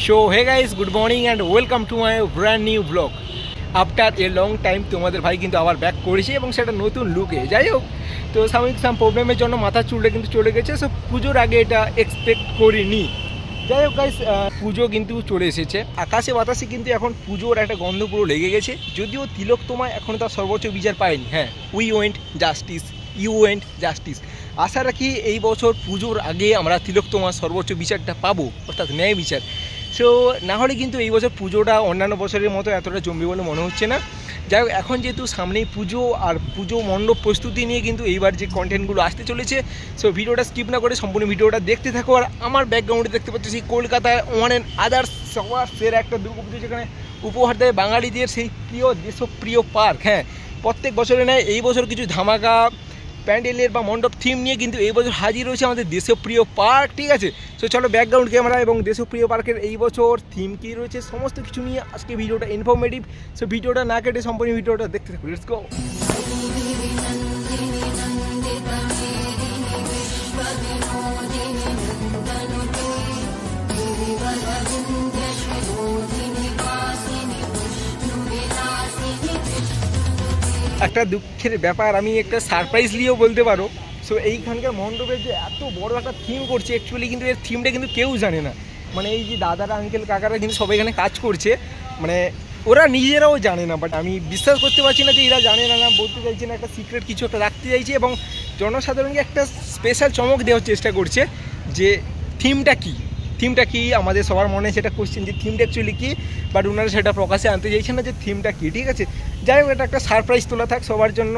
So hey guys, good morning and welcome to my brand new vlog. After a long time তোমাদের ভাই কিন্তু আবার back করেছি এবং সেটা নতুন লুকে। যাই হোক, তো সাম প্রবলেমের জন্য মাথা চুলটা কিন্তু চলে গেছে। সো পুজোর আগে এটা এক্সপেক্ট করিনি। যাই হোক গাইস, পুজো কিন্তু চলে এসেছে। আকাশে বাতাসে কিন্তু এখন পুজোর একটা গন্ধ পুরো লেগে গেছে। যদিও তিলোত্তমা এখন তার সর্বোচ্চ বিচার পায়নি। হ্যাঁ, we want justice, you want justice. আশা রাখি এই বছর পুজোর আগে আমরা তিলোত্তমার সর্বোচ্চ বিচারটা পাবো, অর্থাৎ ন্যায় বিচার। সো না হলে কিন্তু এই বছর পুজোটা অন্যান্য বছরের মতো এতটা জমবে বলে মনে হচ্ছে না। যাই হোক, এখন যেহেতু সামনেই পুজো আর পুজো মণ্ডপ প্রস্তুতি নিয়ে কিন্তু এইবার যে কন্টেন্টগুলো আসতে চলেছে, সো ভিডিওটা স্কিপ না করে সম্পূর্ণ ভিডিওটা দেখতে থাকো। আর আমার ব্যাকগ্রাউন্ডে দেখতে পাচ্ছি সেই কলকাতায় ওয়ান অ্যান্ড আদার্স সবার সেরা একটা দুর্গাপুজো, যেখানে উপহার দেয় বাঙালিদের সেই প্রিয় দেশপ্রিয় পার্ক। হ্যাঁ, প্রত্যেক বছরে নেয়, এই বছর কিছু ধামাকা প্যান্ডেলের বা মণ্ডপ থিম নিয়ে কিন্তু এই বছর হাজির রয়েছে আমাদের দেশপ্রিয় পার্ক। ঠিক আছে, সো চলো ব্যাকগ্রাউন্ড ক্যামেরা এবং দেশপ্রিয় পার্কের এই বছর থিম কী রয়েছে সমস্ত কিছু নিয়ে আজকে ভিডিওটা ইনফরমেটিভ। সো ভিডিওটা না কেটে সম্পূর্ণ ভিডিওটা দেখতে থাকো। Let's go. একটা দুঃখের ব্যাপার, আমি একটা সারপ্রাইজলিও বলতে পারো। সো এইখানকার মণ্ডপের যে এত বড় একটা থিম করছে, অ্যাকচুয়ালি কিন্তু এর থিমটা কিন্তু কেউ জানে না। মানে এই যে দাদারা, আঙ্কেল, কাকারা কিন্তু সবাই এখানে কাজ করছে, মানে ওরা নিজেরাও জানে না। বাট আমি বিশ্বাস করতে পারছি না যে এরা জানে না, বলতে চাইছে না, একটা সিক্রেট কিছু একটা রাখতে চাইছে এবং জনসাধারণকে একটা স্পেশাল চমক দেওয়ার চেষ্টা করছে যে থিমটা কী আমাদের সবার মনে সেটা কোশ্চেন যে থিমটা অ্যাকচুয়ালি কী, বাট ওনারা সেটা প্রকাশে আনতে চাইছেন না যে থিমটা কী। ঠিক আছে, যাই হোক, এটা একটা সারপ্রাইজ তোলা থাক সবার জন্য।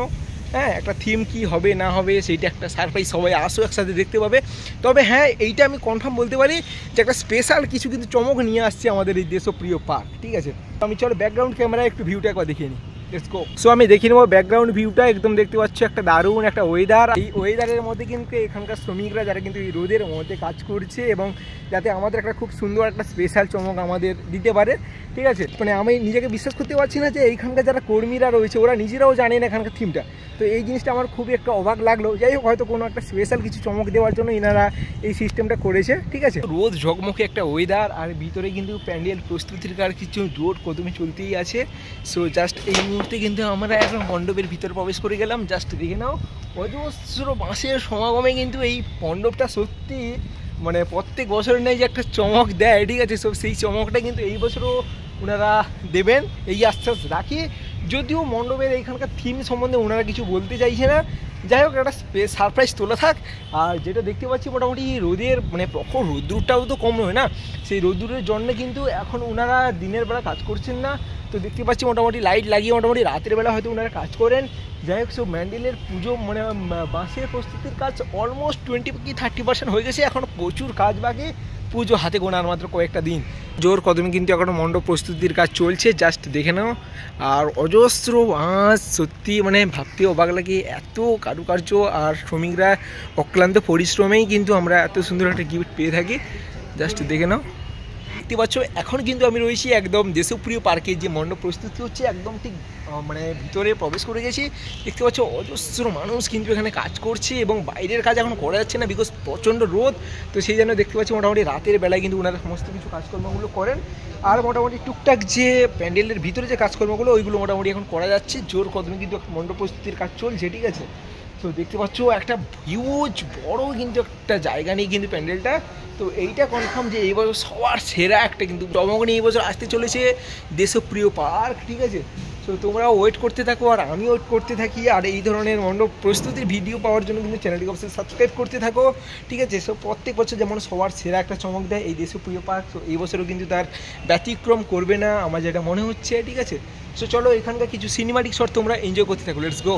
হ্যাঁ, একটা থিম কী হবে না হবে সেইটা একটা সারপ্রাইজ, সবাই আসো একসাথে দেখতে পাবে। তবে হ্যাঁ, এইটা আমি কনফার্ম বলতে পারি যে একটা স্পেশাল কিছু কিন্তু চমক নিয়ে আসছে আমাদের এই দেশপ্রিয় পার্ক। ঠিক আছে, আমি চলো ব্যাকগ্রাউন্ড ক্যামেরায় একটু ভিউটা একবার দেখিয়ে নিই। Let's go. সো আমি দেখে নেবো ব্যাকগ্রাউন্ড ভিউটা। একদম দেখতে পাচ্ছ একটা দারুণ একটা ওয়েদার। এই ওয়েদারের মধ্যে কিন্তু এখানকার শ্রমিকরা যারা কিন্তু এই রোদের মধ্যে কাজ করছে এবং যাতে আমাদের একটা খুব সুন্দর একটা স্পেশাল চমক আমাদের দিতে পারে। ঠিক আছে, মানে আমি নিজেকে বিশ্বাস করতে পারছি না যে এইখানকার যারা কর্মীরা রয়েছে ওরা নিজেরাও জানে না এখানকার থিমটা। তো এই জিনিসটা আমার খুবই একটা অবাক লাগলো। যাই হোক, হয়তো কোনো একটা স্পেশাল কিছু চমক দেওয়ার জন্য এনারা এই সিস্টেমটা করেছে। ঠিক আছে, রোদ ঝকমকে একটা ওয়েদার, আর ভিতরে কিন্তু প্যান্ডেল প্রস্তুতির কার কিছু জোর কদমে চলতেই আছে। সো জাস্ট এই মুহূর্তে কিন্তু আমরা এখন মণ্ডপের ভিতরে প্রবেশ করে গেলাম। জাস্ট দেখে নাও, অজস্র বাঁশের সমাগমে কিন্তু এই মণ্ডপটা সত্যি মানে প্রত্যেক বছরের নেই যে একটা চমক দেয়। ঠিক আছে, সো সেই চমকটা কিন্তু এই বছরও ওনারা দেবেন এই আশ্বাস রাখি। যদিও মণ্ডপের এইখানকার থিম সম্বন্ধে ওনারা কিছু বলতে চাইছে না। যাই হোক, একটা সারপ্রাইজ তোলা থাক। আর যেটা দেখতে পাচ্ছি মোটামুটি রোদের মানে প্রখর রোদ্দুরটাও তো কম নয় না, সেই রোদ্দুরের জন্য কিন্তু এখন ওনারা দিনের বেলা কাজ করছেন না। তো দেখতে পাচ্ছি মোটামুটি লাইট লাগিয়ে মোটামুটি রাতের বেলা হয়তো ওনারা কাজ করেন। যাই হোক, সো ম্যান্ডেলের পুজো মানে বাঁশের প্রস্তুতির কাজ অলমোস্ট 20-30% হয়ে গেছে। এখন প্রচুর কাজ বাকি, পুজো হাতে গোনার মাত্র কয়েকটা দিন। জোর কদমে কিন্তু এখনও মণ্ডপ প্রস্তুতির কাজ চলছে, জাস্ট দেখে নাও। আর অজস্র বাঁশ, সত্যি মানে ভাবতেও অবাক লাগে, এত কারুকার্য আর শ্রমিকরা অক্লান্ত পরিশ্রমেই কিন্তু আমরা এত সুন্দর একটা গিফট পেয়ে থাকি। জাস্ট দেখে নাও, দেখতে পাচ্ছ এখন কিন্তু আমি রয়েছি একদম দেশপ্রিয় পার্কে, যে মণ্ডপ প্রস্তুতি হচ্ছে একদম ঠিক মানে ভিতরে প্রবেশ করে গেছি। দেখতে পাচ্ছ অজস্র মানুষ কিন্তু এখানে কাজ করছে এবং বাইরের কাজ এখন করা যাচ্ছে না বিকজ প্রচণ্ড রোদ। তো সেই জন্য দেখতে পাচ্ছি মোটামুটি রাতের বেলায় কিন্তু ওনারা সমস্ত কিছু কাজকর্মগুলো করেন। আর মোটামুটি টুকটাক যে প্যান্ডেলের ভিতরে যে কাজকর্মগুলো ওইগুলো মোটামুটি এখন করা যাচ্ছে। জোর কদমে কিন্তু মণ্ডপ প্রস্তুতির কাজ চলছে। ঠিক আছে, তো দেখতে পাচ্ছ একটা হিউজ বড় কিন্তু একটা জায়গা নিয়ে কিন্তু প্যান্ডেলটা। তো এইটা কনফার্ম যে এই বছর সবার সেরা একটা কিন্তু চমক নিয়ে এই বছর আসতে চলেছে দেশপ্রিয় পার্ক। ঠিক আছে, সো তোমরা ওয়েট করতে থাকো আর আমি ওয়েট করতে থাকি। আর এই ধরনের মণ্ডপ প্রস্তুতির ভিডিও পাওয়ার জন্য কিন্তু চ্যানেলটিকে অবশ্যই সাবস্ক্রাইব করতে থাকো। ঠিক আছে, সো প্রত্যেক বছর যেমন সবার সেরা একটা চমক দেয় এই দেশপ্রিয় পার্ক, তো এই বছরও কিন্তু তার ব্যতিক্রম করবে না আমার যেটা মনে হচ্ছে। ঠিক আছে, সো চলো এখানকার কিছু সিনেমাটিক শট তোমরা এনজয় করতে থাকো। Let's go.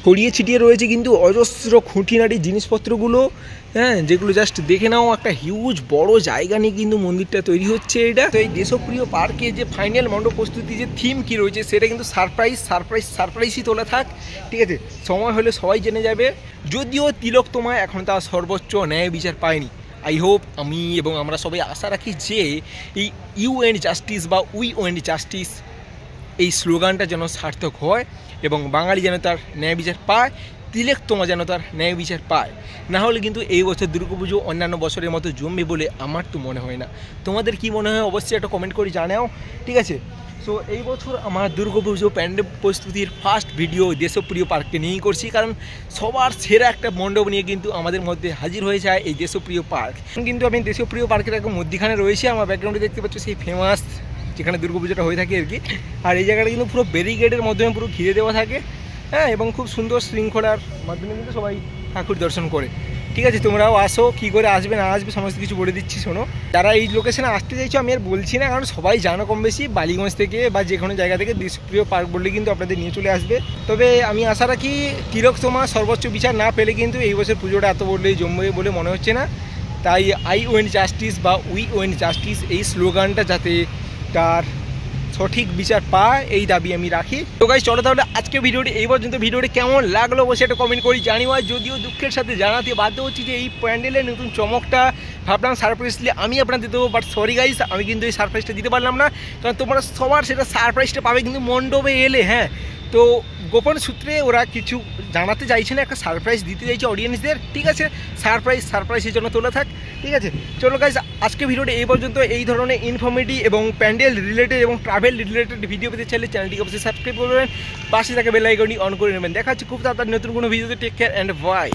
ছড়িয়ে ছিটিয়ে রয়েছে কিন্তু অজস্র খুঁটিনাটি জিনিসপত্রগুলো। হ্যাঁ, যেগুলো জাস্ট দেখে নাও, একটা হিউজ বড় জায়গা নিয়ে কিন্তু মন্দিরটা তৈরি হচ্ছে এটা। তো এই দেশপ্রিয় পার্কে যে ফাইনাল মণ্ডপ প্রস্তুতি যে থিম কী রয়েছে সেটা কিন্তু সারপ্রাইজই তোলা থাক। ঠিক আছে, সময় হলে সবাই জেনে যাবে। যদিও তিলোত্তমা এখন তার সর্বোচ্চ ন্যায় বিচার পায়নি। আই হোপ আমি এবং আমরা সবাই আশা রাখি যে এই ইউ অ্যান্ড জাস্টিস বা উই ওয়ান্ট জাস্টিস এই স্লোগানটা যেন সার্থক হয় এবং বাঙালি যেন তার ন্যায় বিচার পায়, তিলোত্তমা যেন তার ন্যায় বিচার পায়। না হলে কিন্তু এই বছর দুর্গাপুজো অন্যান্য বছরের মতো জমবে বলে আমার তো মনে হয় না। তোমাদের কি মনে হয় অবশ্যই একটা কমেন্ট করে জানাও, ঠিক আছে? সো এই বছর আমার দুর্গাপুজো প্যান্ডেল প্রস্তুতির ফার্স্ট ভিডিও দেশপ্রিয় পার্ককে নিয়েই করছি, কারণ সবার সেরা একটা মণ্ডপ নিয়ে কিন্তু আমাদের মধ্যে হাজির হয়ে যায় এই দেশপ্রিয় পার্ক। কিন্তু আমি দেশপ্রিয় পার্কের একদম মধ্যখানে রয়েছে, আমার ব্যাকগ্রাউন্ডে দেখতে পাচ্ছ সেই ফেমাস যেখানে দুর্গাপুজোটা হয়ে থাকে আর কি। আর এই জায়গাটা কিন্তু পুরো ব্যারিকেডের মাধ্যমে পুরো ঘিরে দেওয়া থাকে, হ্যাঁ, এবং খুব সুন্দর শৃঙ্খলার মাধ্যমে কিন্তু সবাই ঠাকুর দর্শন করে। ঠিক আছে, তোমরাও আসো, কী করে আসবে না আসবে সমস্ত কিছু বলে দিচ্ছি শোনো। যারা এই লোকেশনে আসতে চাইছো আমি আর বলছি না, কারণ সবাই জানো কম বেশি, বালিগঞ্জ থেকে বা যে কোনো জায়গা থেকে দেশপ্রিয় পার্ক বললে কিন্তু আপনাদের নিয়ে চলে আসবে। তবে আমি আশা রাখি তিলোত্তমা সর্বোচ্চ বিচার না পেলে কিন্তু এই বছর পুজোটা এত বললেই জমবে বলে মনে হচ্ছে না। তাই আই ওয়েন্ট জাস্টিস বা উই ওয়েন্ট জাস্টিস এই স্লোগানটা যাতে তার সঠিক বিচার পায় এই দাবি আমি রাখি। তো গাইস চলো তাহলে আজকে ভিডিওটি এই পর্যন্ত। ভিডিওটি কেমন লাগলো অবশ্যই একটা কমেন্ট করি জানিও। আর যদিও দুঃখের সাথে জানাতে বাধ্য হচ্ছি যে এই প্যান্ডেলের নতুন চমকটা ভাবলাম সারপ্রাইজলি আমি আপনাদের দেবো, বাট সরি গাইস আমি কিন্তু এই সারপ্রাইজটা দিতে পারলাম না, কারণ তোমরা সবার সেটা সারপ্রাইজটা পাবে কিন্তু মণ্ডপে এলে। হ্যাঁ, তো গোপন সূত্রে ওরা কিছু জানাতে চাইছে না, একটা সারপ্রাইজ দিতে চাইছে অডিয়েন্সদের, ঠিক আছে? সারপ্রাইজের জন্য তোলা থাক, ঠিক আছে? চলো গাইস আজকে ভিডিওটা এই পর্যন্ত। এই ধরনের ইনফরমেটিভ এবং প্যান্ডেল রিলেটেড এবং ট্রাভেল রিলেটেড ভিডিও পেতে চাইলে চ্যানেলটিকে অবশ্যই সাবস্ক্রাইব করবেন, পাশে থাকা বেল আইকনটি অন করে নেবেন। দেখা হচ্ছে খুব তাড়াতাড়ি নতুন কোনো ভিডিওতে। Take care and by.